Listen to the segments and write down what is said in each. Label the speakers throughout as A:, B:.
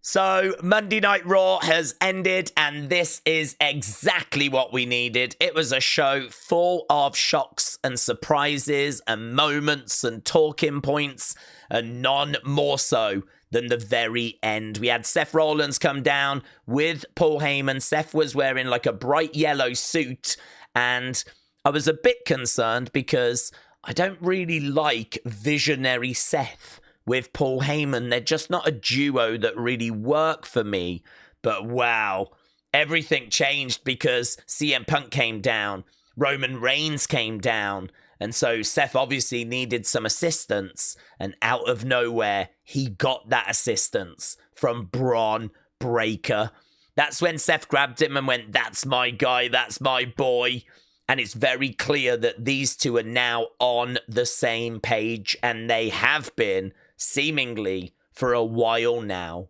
A: So, Monday Night Raw has ended, and this is exactly what we needed. It was a show full of shocks and surprises and moments and talking points, and none more so than the very end. We had Seth Rollins come down with Paul Heyman. Seth was wearing like a bright yellow suit, and I was a bit concerned because I don't really like visionary Seth with Paul Heyman. They're just not a duo that really work for me. But wow, everything changed because CM Punk came down, Roman Reigns came down, and so Seth obviously needed some assistance, and out of nowhere, he got that assistance from Bron Breakker. That's when Seth grabbed him and went, "That's my guy, that's my boy." And it's very clear that these two are now on the same page, and they have been seemingly for a while now,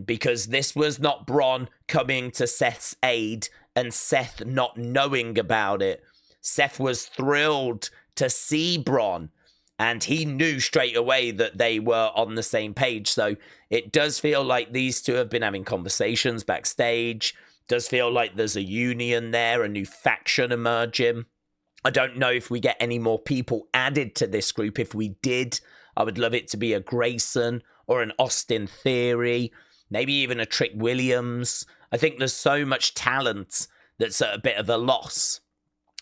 A: because this was not Bron coming to Seth's aid and Seth not knowing about it. Seth was thrilled to see Bron, and he knew straight away that they were on the same page. So it does feel like these two have been having conversations backstage. Does feel like there's a union there, a new faction emerging. I don't know if we get any more people added to this group. If we did, I would love it to be a Grayson or an Austin Theory, maybe even a Trick Williams. I think there's so much talent that's at a bit of a loss.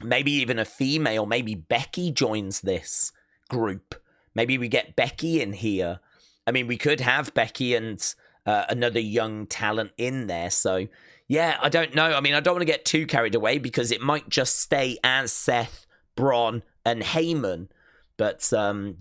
A: Maybe even a female, maybe Becky joins this group. Maybe we get Becky in here. I mean, we could have Becky and another young talent in there. So, yeah, I don't know. I mean, I don't want to get too carried away because it might just stay as Seth, Bron, and Heyman. But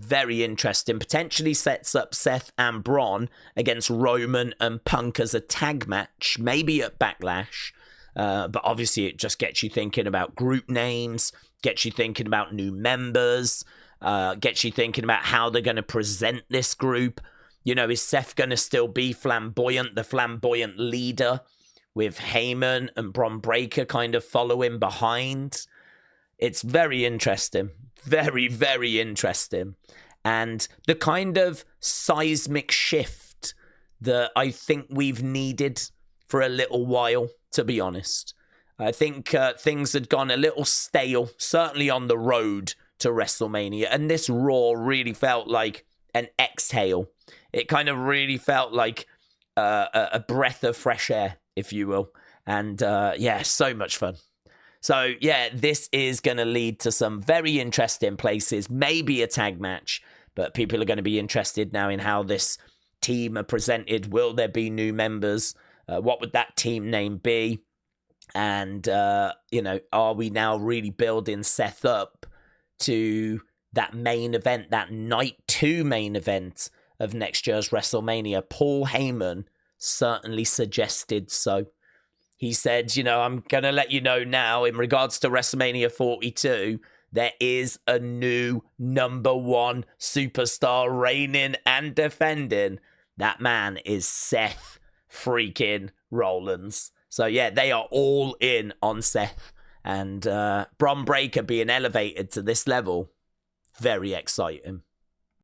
A: very interesting. Potentially sets up Seth and Bron against Roman and Punk as a tag match, maybe at Backlash. But obviously it just gets you thinking about group names, gets you thinking about new members, gets you thinking about how they're going to present this group. You know, is Seth going to still be flamboyant, the flamboyant leader, with Heyman and Bron Breakker kind of following behind? It's very interesting. Very, very interesting. And the kind of seismic shift that I think we've needed for a little while, to be honest. I think things had gone a little stale, certainly on the road to WrestleMania. And this Raw really felt like an exhale. It kind of really felt like a breath of fresh air, if you will. And yeah, so much fun. So, yeah, this is going to lead to some very interesting places, maybe a tag match, but people are going to be interested now in how this team are presented. Will there be new members? What would that team name be? And, you know, are we now really building Seth up to that main event, that night 2 main event of next year's WrestleMania? Paul Heyman certainly suggested so. He said, you know, I'm going to let you know now in regards to WrestleMania 42, there is a new #1 superstar reigning and defending. That man is Seth freaking Rollins. So, yeah, they are all in on Seth. And Bron Breakker being elevated to this level, very exciting.